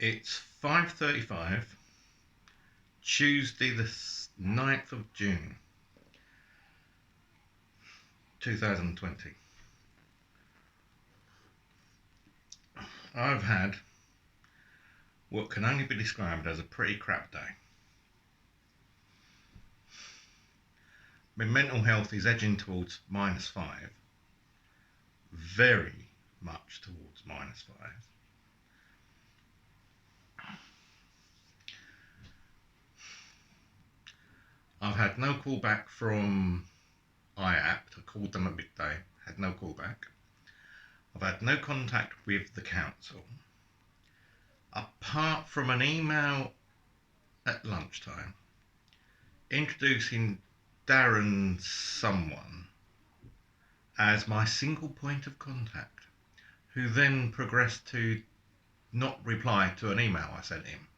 It's 5:35, Tuesday the 9th of June, 2020. I've had what can only be described as a pretty crap day. My mental health is edging towards -5, very much towards -5. I've had no call back from IAPT. I called them at midday, had no call back. I've had no contact with the council, apart from an email at lunchtime introducing Darren someone as my single point of contact, who then progressed to not reply to an email I sent him,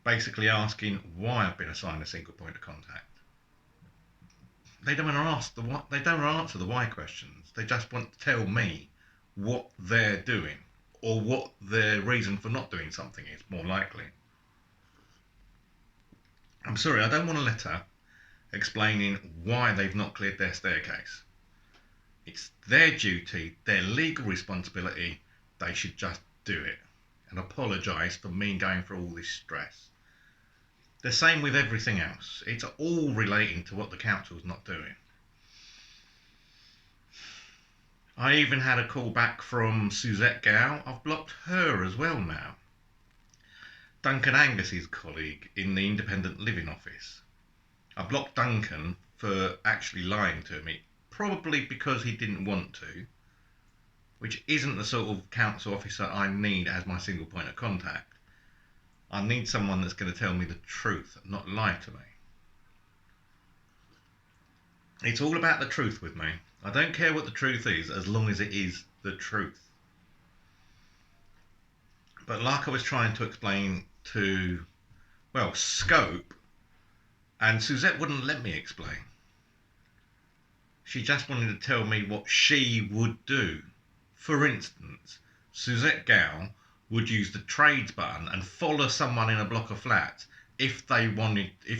basically asking why I've been assigned a single point of contact. They don't answer the why questions. They just want to tell me what they're doing, or what their reason for not doing something is, more likely. I'm sorry, I don't want a letter explaining why they've not cleared their staircase. It's their duty, their legal responsibility. They should just do it and apologise for me going through all this stress. The same with everything else. It's all relating to what the council's not doing. I even had a call back from Suzette Gow. I've blocked her as well now. Duncan Angus's colleague in the independent living office. I blocked Duncan for actually lying to me, probably because he didn't want to, which isn't the sort of council officer I need as my single point of contact. I need someone that's going to tell me the truth, not lie to me. It's all about the truth with me. I don't care what the truth is, as long as it is the truth. But like I was trying to explain to, Scope, and Suzette wouldn't let me explain. She just wanted to tell me what she would do. For instance, Suzette Gow would use the trades button and follow someone in a block of flats if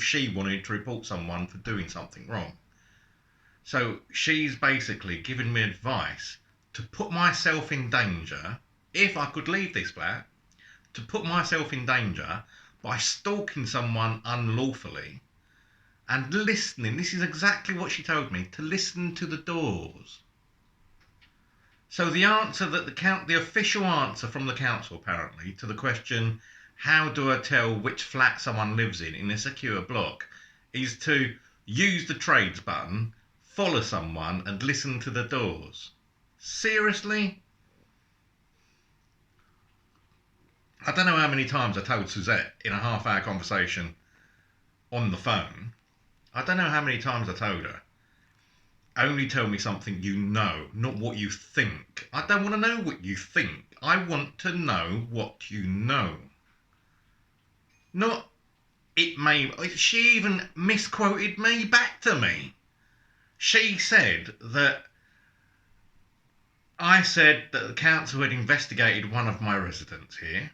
she wanted to report someone for doing something wrong. So she's basically giving me advice to put myself in danger, if I could leave this flat, to put myself in danger by stalking someone unlawfully and listening. This is exactly what she told me, to listen to the doors. So the answer that the official answer from the council, apparently, to the question, how do I tell which flat someone lives in a secure block, is to use the trades button, follow someone and listen to the doors. Seriously? I don't know how many times I told Suzette in a half-hour conversation on the phone. I don't know how many times I told her. Only tell me something you know, not what you think. I don't want to know what you think. I want to know what you know. Not it may... She even misquoted me back to me. She said that I said that the council had investigated one of my residents here,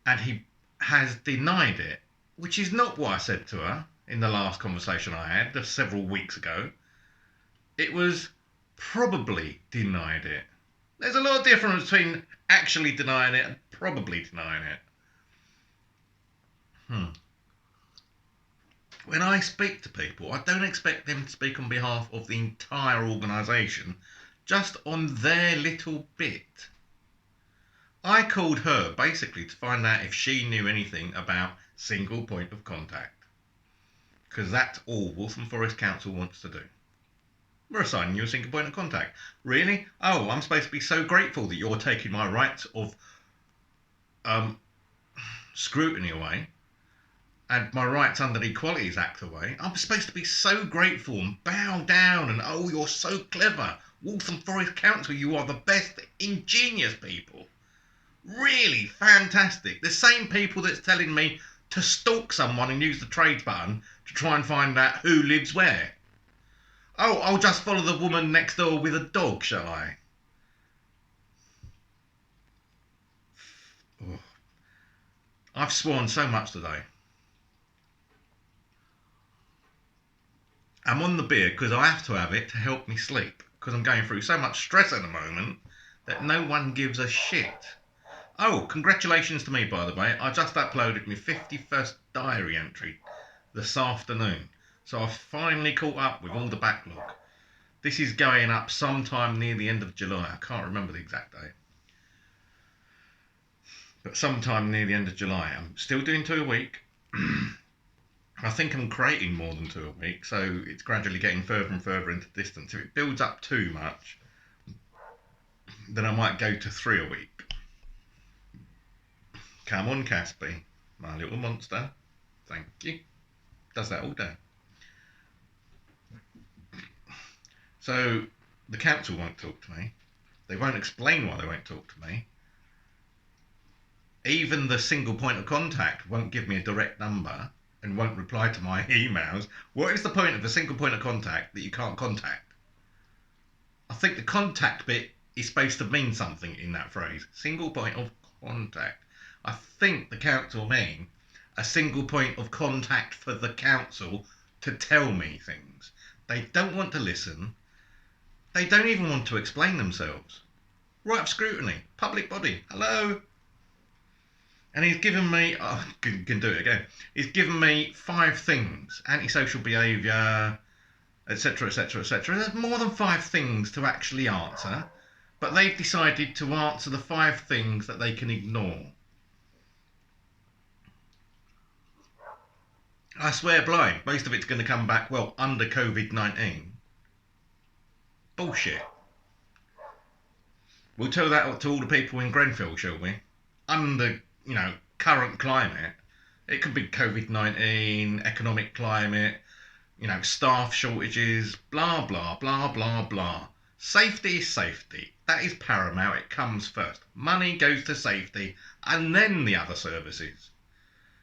and he has denied it, which is not what I said to her in the last conversation I had just several weeks ago. It was probably denied it. There's a lot of difference between actually denying it and probably denying it. When I speak to people, I don't expect them to speak on behalf of the entire organisation, just on their little bit. I called her basically to find out if she knew anything about single point of contact, because that's all Waltham Forest Council wants to do. We're assigning you a single point of contact. Really? Oh, I'm supposed to be so grateful that you're taking my rights of scrutiny away and my rights under the Equalities Act away. I'm supposed to be so grateful and bow down and, oh, you're so clever. Waltham Forest Council, you are the best, ingenious people. Really fantastic. The same people that's telling me to stalk someone and use the trades button to try and find out who lives where. Oh, I'll just follow the woman next door with a dog, shall I? I've sworn so much today. I'm on the beer because I have to have it to help me sleep, because I'm going through so much stress at the moment that no one gives a shit. Oh, congratulations to me, by the way. I just uploaded my 51st diary entry this afternoon. So I've finally caught up with all the backlog. This is going up sometime near the end of July. I can't remember the exact date. But sometime near the end of July. I'm still doing 2 a week. I think I'm creating more than 2 a week, so it's gradually getting further and further into distance. If it builds up too much, then I might go to 3 a week. Come on, Caspi, my little monster. Thank you. Does that all day. So the council won't talk to me. They won't explain why they won't talk to me. Even the single point of contact won't give me a direct number and won't reply to my emails. What is the point of a single point of contact that you can't contact? I think the contact bit is supposed to mean something in that phrase. Single point of contact. I think the council mean a single point of contact for the council to tell me things. They don't want to listen. They don't even want to explain themselves. Right up scrutiny. Public body. Hello? And he's given me, can do it again. He's given me 5 things. Antisocial behaviour, etc, etc, etc. There's more than 5 things to actually answer. But they've decided to answer the 5 things that they can ignore. I swear blind, most of it's going to come back, well, under COVID-19. Bullshit. We'll tell that to all the people in Grenfell, shall we? Under, current climate. It could be COVID-19, economic climate, staff shortages, blah, blah, blah, blah, blah. Safety is safety. That is paramount. It comes first. Money goes to safety and then the other services.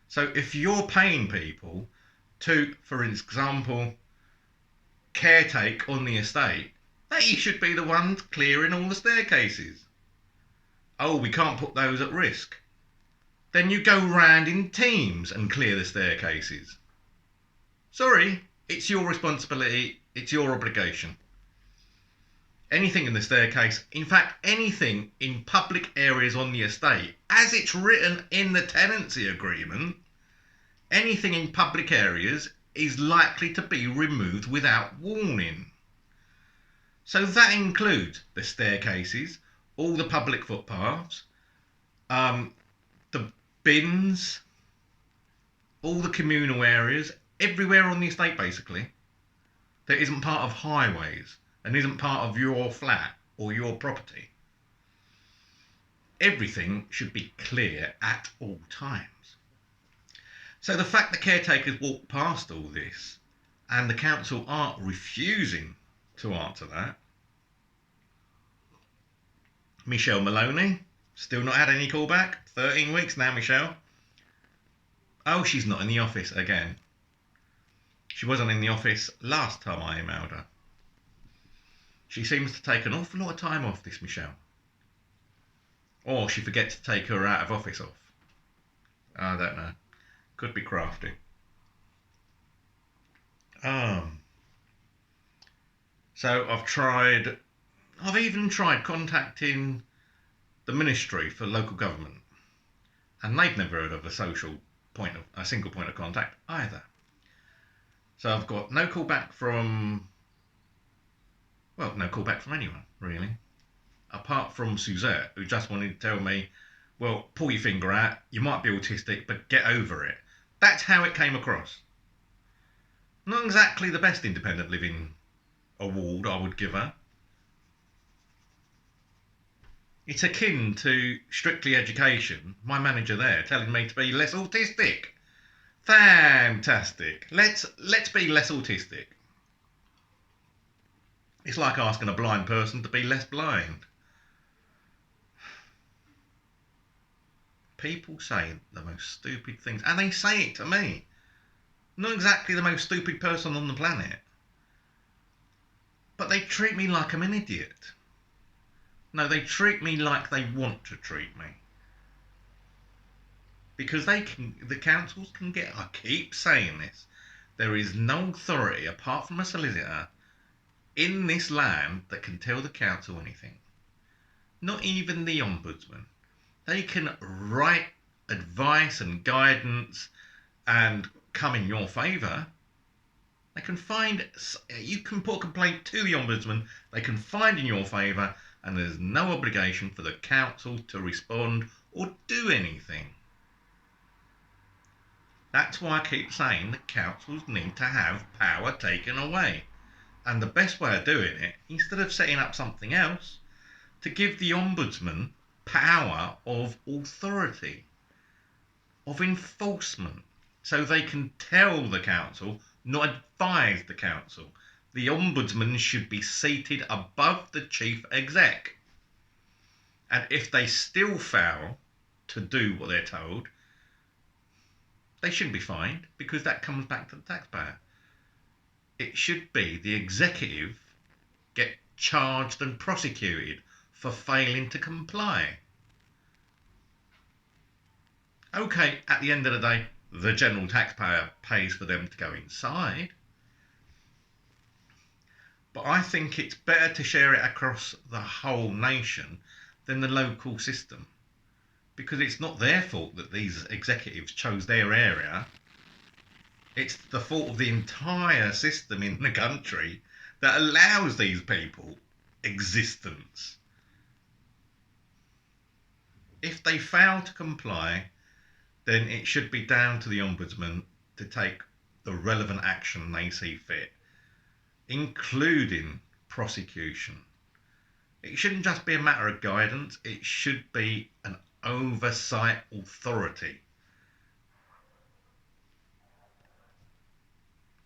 So if you're paying people to, for example, caretake on the estate, they should be the ones clearing all the staircases. Oh, we can't put those at risk. Then you go round in teams and clear the staircases. Sorry, it's your responsibility, it's your obligation. Anything in the staircase, in fact anything in public areas on the estate, as it's written in the tenancy agreement, anything in public areas is likely to be removed without warning. So that includes the staircases, all the public footpaths, the bins, all the communal areas, everywhere on the estate basically, that isn't part of highways and isn't part of your flat or your property. Everything should be clear at all times. So the fact that caretakers walk past all this and the council are refusing to answer that. Michelle Maloney, still not had any callback. 13 weeks now, Michelle. Oh, she's not in the office again. She wasn't in the office last time I emailed her. She seems to take an awful lot of time off, this Michelle. Or she forgets to take her out of office off. I don't know. Could be crafty. So I've even tried contacting the Ministry for Local Government, and they've never heard of a single point of contact either. So I've got no callback from anyone, really. Apart from Suzette, who just wanted to tell me, well, pull your finger out, you might be autistic, but get over it. That's how it came across. Not exactly the best independent living award I would give her. It's akin to Strictly Education, my manager there, telling me to be less autistic. Fantastic. Let's be less autistic. It's like asking a blind person to be less blind. People say the most stupid things, and they say it to me. Not exactly the most stupid person on the planet. But they treat me like I'm an idiot. No, they treat me like they want to treat me. because the councils can get. I keep saying this. There is no authority apart from a solicitor in this land that can tell the council anything. Not even the ombudsman. They can write advice and guidance and come in your favour. They can find. You can put a complaint to the ombudsman. They can find in your favour, and there's no obligation for the council to respond or do anything. That's why I keep saying the councils need to have power taken away. And the best way of doing it, instead of setting up something else, to give the ombudsman power of authority, of enforcement, so they can tell the council, not advise the council. The ombudsman should be seated above the chief exec. And if they still fail to do what they're told, they shouldn't be fined, because that comes back to the taxpayer. It should be the executive get charged and prosecuted for failing to comply. Okay, at the end of the day, the general taxpayer pays for them to go inside. But I think it's better to share it across the whole nation than the local system. Because it's not their fault that these executives chose their area. It's the fault of the entire system in the country that allows these people existence. If they fail to comply, then it should be down to the ombudsman to take the relevant action they see fit, including prosecution. It shouldn't just be a matter of guidance, it should be an oversight authority.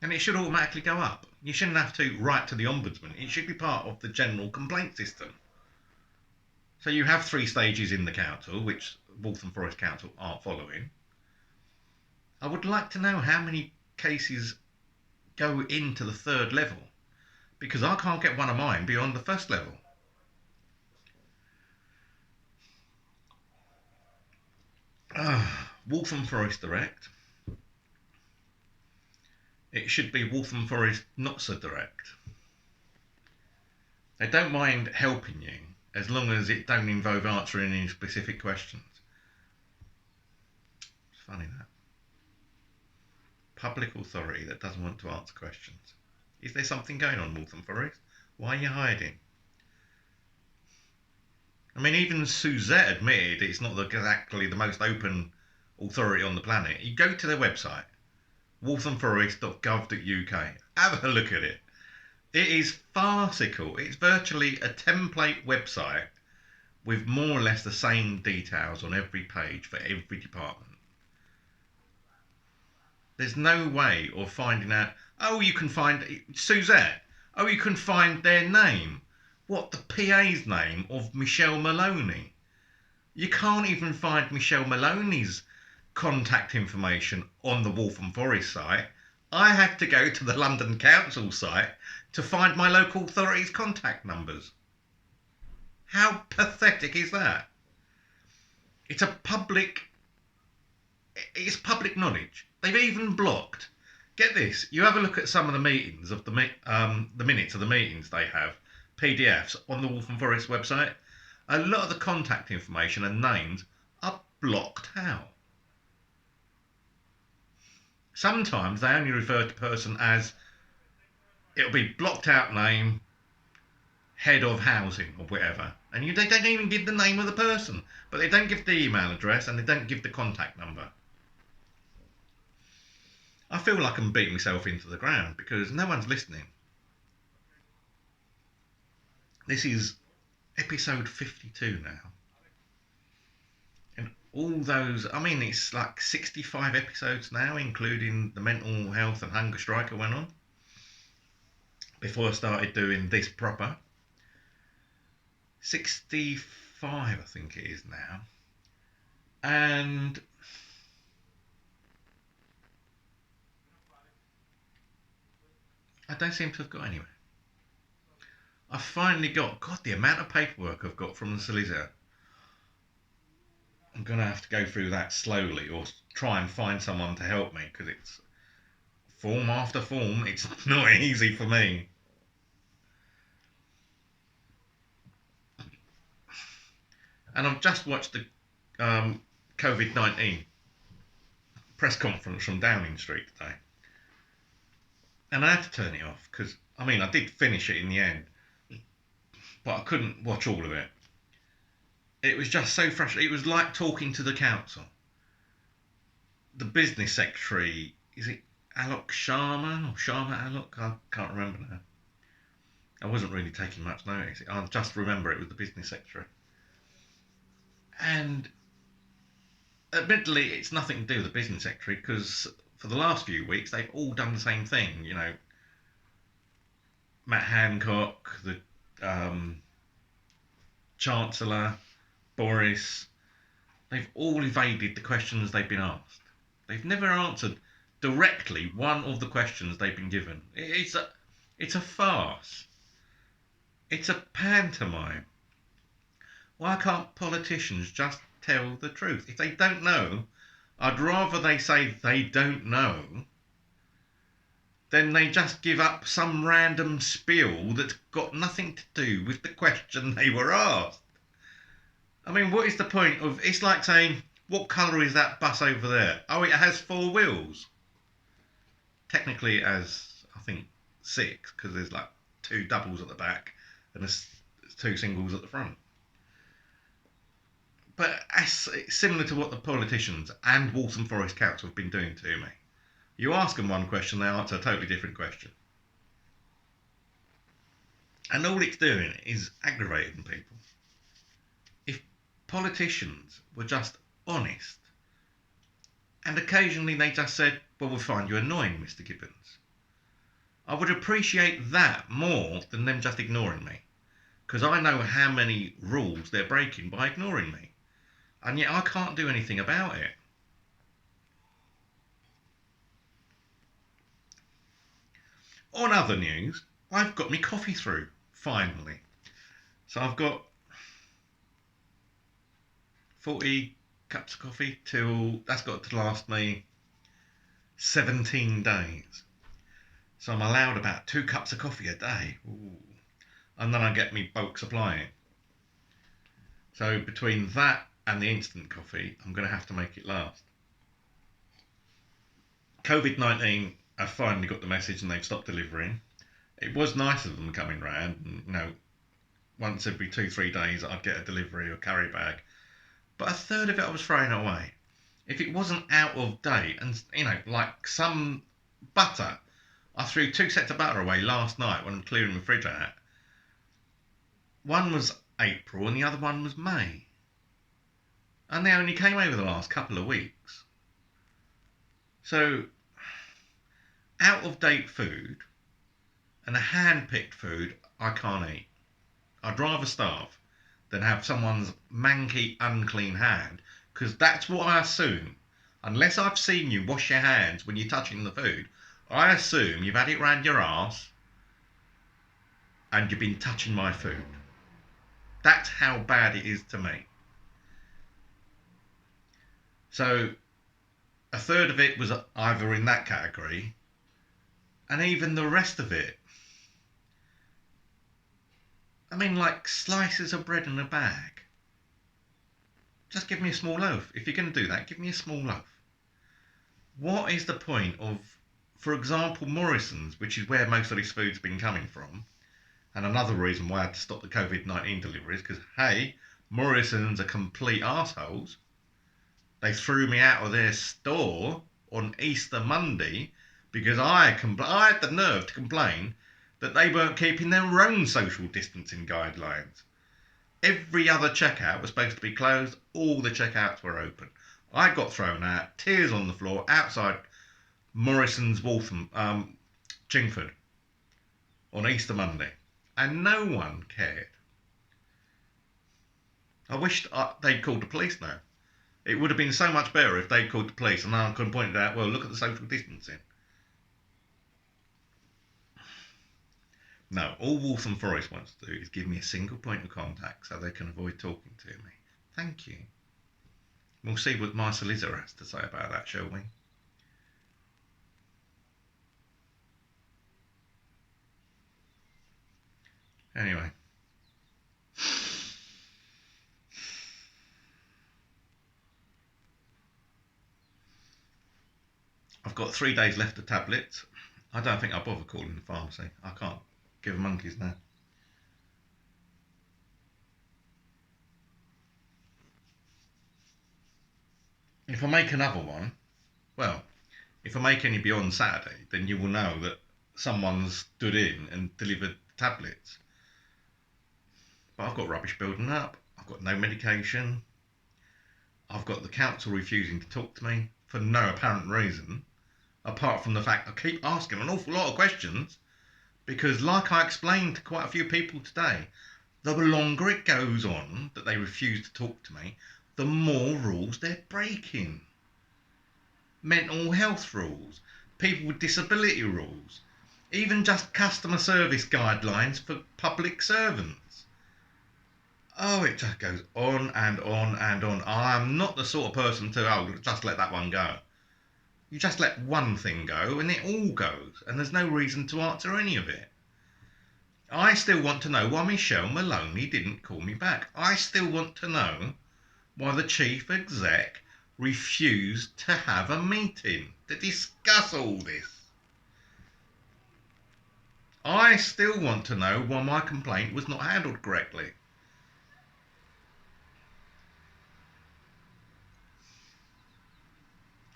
And it should automatically go up. You shouldn't have to write to the ombudsman. It should be part of the general complaint system. So you have 3 stages in the council, which Waltham Forest Council aren't following. I would like to know how many cases go into the 3rd level, because I can't get one of mine beyond the 1st level. Waltham Forest Direct. It should be Waltham Forest Not So Direct. They don't mind helping you as long as it don't involve answering any specific questions. It's funny that. Public authority that doesn't want to answer questions. Is there something going on, Waltham Forest? Why are you hiding? I mean, even Suzette admitted it's not exactly the most open authority on the planet. You go to their website, walthamforest.gov.uk. Have a look at it. It is farcical. It's virtually a template website with more or less the same details on every page for every department. There's no way of finding out, oh, you can find Suzette. Oh, you can find their name. What, the PA's name of Michelle Maloney? You can't even find Michelle Maloney's contact information on the Waltham Forest site. I had to go to the London Council site to find my local authority's contact numbers. How pathetic is that? It's public knowledge. They've even blocked. Get this, you have a look at some of the meetings of the minutes of the meetings they have, PDFs on the Waltham Forest website. A lot of the contact information and names are blocked out. Sometimes they only refer to person as, it'll be blocked out name, head of housing or whatever. And they don't even give the name of the person, but they don't give the email address and they don't give the contact number. I feel like I'm beating myself into the ground because no one's listening. This is episode 52 now. And all those, I mean, it's like 65 episodes now, including the mental health and hunger strike I went on before I started doing this proper. 65, I think it is now. And I don't seem to have got anywhere. I finally got, God, the amount of paperwork I've got from the solicitor. I'm going to have to go through that slowly or try and find someone to help me because it's form after form. It's not easy for me. And I've just watched the COVID-19 press conference from Downing Street today. And I had to turn it off because, I mean, I did finish it in the end, but I couldn't watch all of it. It was just so frustrating. It was like talking to the council. The business secretary, is it Alok Sharma or Sharma Alok? I can't remember now. I wasn't really taking much notice. I just remember it was the business secretary. And admittedly, it's nothing to do with the business secretary because for the last few weeks they've all done the same thing. You know, Matt Hancock, the Chancellor, Boris, they've all evaded the questions they've been asked. They've never answered directly one of the questions they've been given. It's a farce. It's a pantomime. Why can't politicians just tell the truth? If they don't know, I'd rather they say they don't know than they just give up some random spiel that's got nothing to do with the question they were asked. I mean, what is the point of... It's like saying, what colour is that bus over there? Oh, it has 4 wheels. Technically it has, I think, 6, because there's like 2 doubles at the back and there's 2 singles at the front. But it's similar to what the politicians and Waltham Forest Council have been doing to me. You ask them one question, they answer a totally different question. And all it's doing is aggravating people. If politicians were just honest, and occasionally they just said, well, we find you annoying, Mr. Gibbons, I would appreciate that more than them just ignoring me. Because I know how many rules they're breaking by ignoring me. And yet I can't do anything about it. On other news, I've got my coffee through, finally. So I've got 40 cups of coffee till that's got to last me 17 days. So I'm allowed about 2 cups of coffee a day. Ooh. And then I get me bulk supply. So between that and the instant coffee, I'm going to have to make it last. COVID-19, I finally got the message and they've stopped delivering. It was nice of them coming round, and, you know, once every 2-3 days I'd get a delivery or carry bag. But a third of it I was throwing away. If it wasn't out of date, and, you know, like some butter, I threw 2 sets of butter away last night when I'm clearing the fridge out. One was April and the other one was May. And they only came over the last couple of weeks. So, out of date food and a hand-picked food I can't eat. I'd rather starve than have someone's manky, unclean hand, because that's what I assume. Unless I've seen you wash your hands when you're touching the food, I assume you've had it round your arse and you've been touching my food. That's how bad it is to me. So, a third of it was either in that category, and even the rest of it, I mean, like slices of bread in a bag. Just give me a small loaf. If you're going to do that, give me a small loaf. What is the point of, for example, Morrison's, which is where most of this food's been coming from, and another reason why I had to stop the COVID-19 deliveries, because, hey, Morrison's are complete arseholes. They threw me out of their store on Easter Monday because I had the nerve to complain that they weren't keeping their own social distancing guidelines. Every other checkout was supposed to be closed. All the checkouts were open. I got thrown out, tears on the floor, outside Morrison's Waltham, Chingford, on Easter Monday. And no one cared. I wished they'd called the police now. It would have been so much better if they'd called the police and I could have pointed out, well, look at the social distancing. No, all Waltham Forest wants to do is give me a single point of contact so they can avoid talking to me. Thank you. We'll see what my solicitor has to say about that, shall we? Anyway. I've got 3 days left of tablets. I don't think I'll bother calling the pharmacy. I can't give a monkeys now. If I make another one, well, if I make any beyond Saturday, then you will know that someone's stood in and delivered tablets. But I've got rubbish building up. I've got no medication. I've got the council refusing to talk to me for no apparent reason, apart from the fact I keep asking an awful lot of questions, because like I explained to quite a few people today, the longer it goes on that they refuse to talk to me, the more rules they're breaking. Mental health rules, people with disability rules, even just customer service guidelines for public servants. Oh, it just goes on and on and on. I'm not the sort of person to, just let that one go. You just let one thing go and it all goes, and there's no reason to answer any of it. I still want to know why Michelle Maloney didn't call me back. I still want to know why the chief exec refused to have a meeting to discuss all this. I still want to know why my complaint was not handled correctly.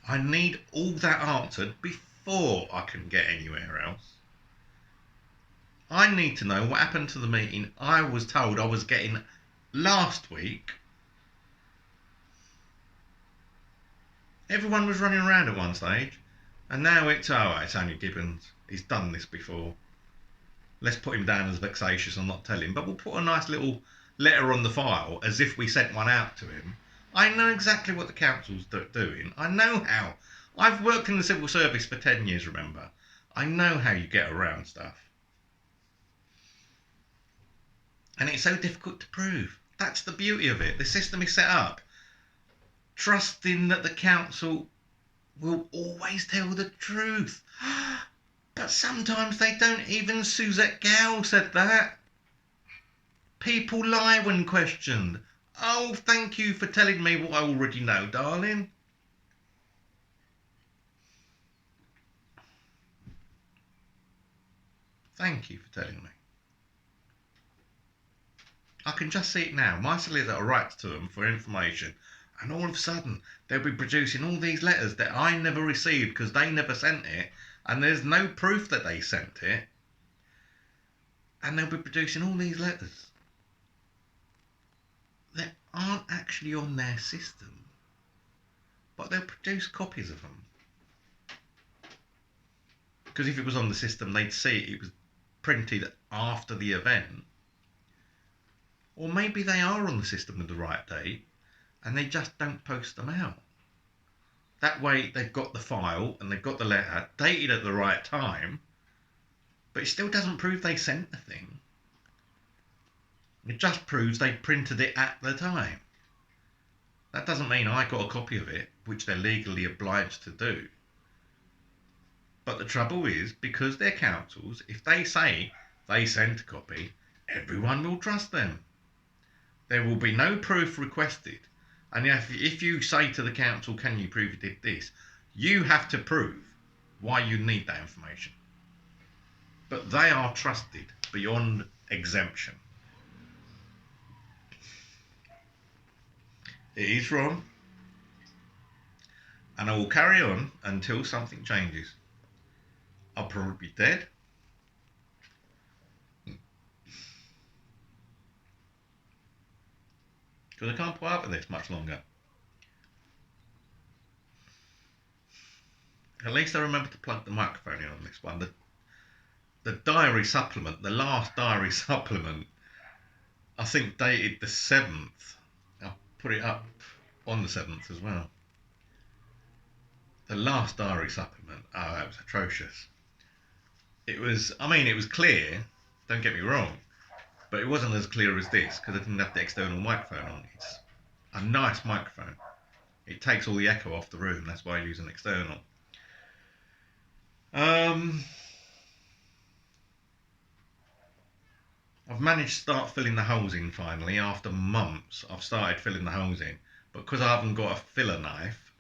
I need all that answered before I can get anywhere else. I need to know what happened to the meeting I was told I was getting last week. Everyone was running around at one stage, and now it's only Gibbons. He's done this before. Let's put him down as vexatious and not tell him, but we'll put a nice little letter on the file as if we sent one out to him. I know exactly what the council's doing. I know how. I've worked in the civil service for 10 years, remember. I know how you get around stuff. And it's so difficult to prove. That's the beauty of it. The system is set up trusting that the council will always tell the truth. But sometimes they don't. Even Suzette Gow said that. People lie when questioned. Oh, thank you for telling me what I already know, darling. Thank you for telling me. I can just see it now. My solicitor writes to them for information, and all of a sudden they'll be producing all these letters that I never received because they never sent it, and there's no proof that they sent it. And they'll be producing all these letters that aren't actually on their system, but they'll produce copies of them. Because if it was on the system, they'd see it was printed after the event. Or maybe they are on the system with the right date and they just don't post them out. That way they've got the file and they've got the letter dated at the right time, but it still doesn't prove they sent the thing. It just proves they printed it at the time. That doesn't mean I got a copy of it, which they're legally obliged to do. But the trouble is, because they're councils, if they say they sent a copy, everyone will trust them. There will be no proof requested. And if you say to the council, can you prove you did this? You have to prove why you need that information. But they are trusted beyond exemption. It is wrong. And I will carry on until something changes. I'll probably be dead. Because I can't put up with this much longer. At least I remember to plug the microphone in on this one. The diary supplement, the last diary supplement, I think dated the 7th. I'll put it up on the 7th as well. The last diary supplement, that was atrocious. It was clear, don't get me wrong, but it wasn't as clear as this because I didn't have the external microphone on. It's a nice microphone. It takes all the echo off the room. That's why I use an external. I've managed to start filling the holes in finally. After months, I've started filling the holes in. But because I haven't got a filler knife,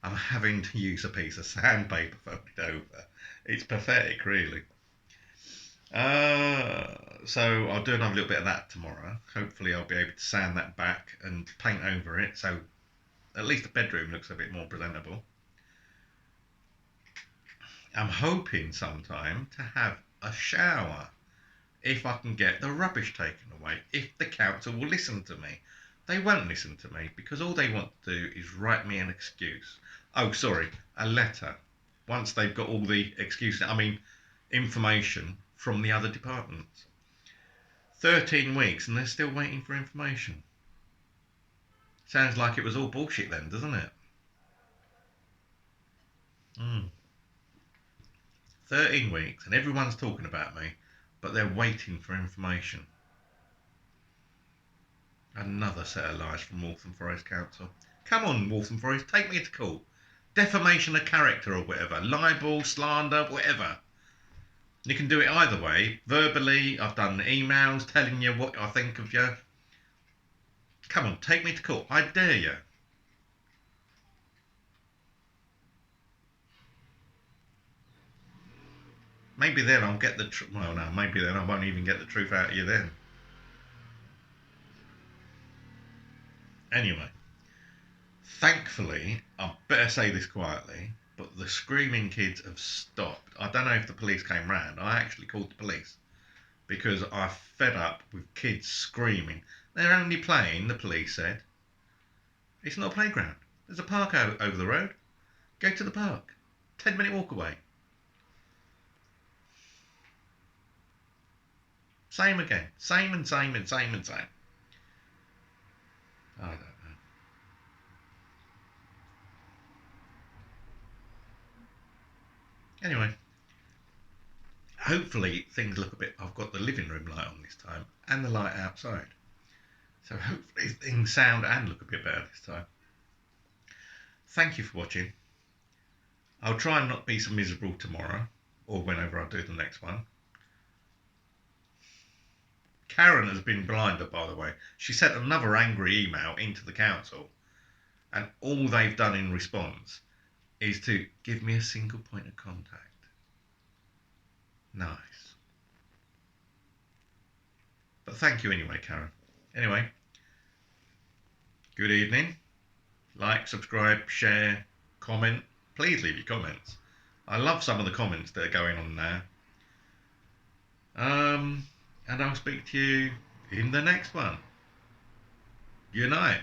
I'm having to use a piece of sandpaper folded over. It's pathetic, really. So I'll do another little bit of that tomorrow. Hopefully I'll be able to sand that back and paint over it, so at least the bedroom looks a bit more presentable. I'm hoping sometime to have a shower, if I can get the rubbish taken away, if the council will listen to me. They won't listen to me because all they want to do is write me an excuse. Oh, sorry, a letter. Once they've got all the excuses, information from the other departments. 13 weeks and they're still waiting for information. Sounds like it was all bullshit then, doesn't it? 13 weeks and everyone's talking about me, but they're waiting for information. Another set of lies from Waltham Forest Council. Come on, Waltham Forest, take me to court. Defamation of character or whatever. Libel, slander, whatever. You can do it either way. Verbally, I've done emails telling you what I think of you. Come on, take me to court. I dare you. Maybe then I'll get the truth. Well, no, maybe then I won't even get the truth out of you then. Anyway, thankfully, I better say this quietly, but the screaming kids have stopped. I don't know if the police came round. I actually called the police because I'm fed up with kids screaming. They're only playing, the police said. It's not a playground. There's a park over the road. Go to the park. 10-minute walk away. Same again. Same and same and same and same. I don't know. Anyway, hopefully things look a bit... I've got the living room light on this time and the light outside. So hopefully things sound and look a bit better this time. Thank you for watching. I'll try and not be so miserable tomorrow or whenever I do the next one. Karen has been blinded, by the way. She sent another angry email into the council, and all they've done in response is to give me a single point of contact. Nice. But thank you anyway, Karen. Anyway, good evening. Like, subscribe, share, comment. Please leave your comments. I love some of the comments that are going on now. And I'll speak to you in the next one. Good night.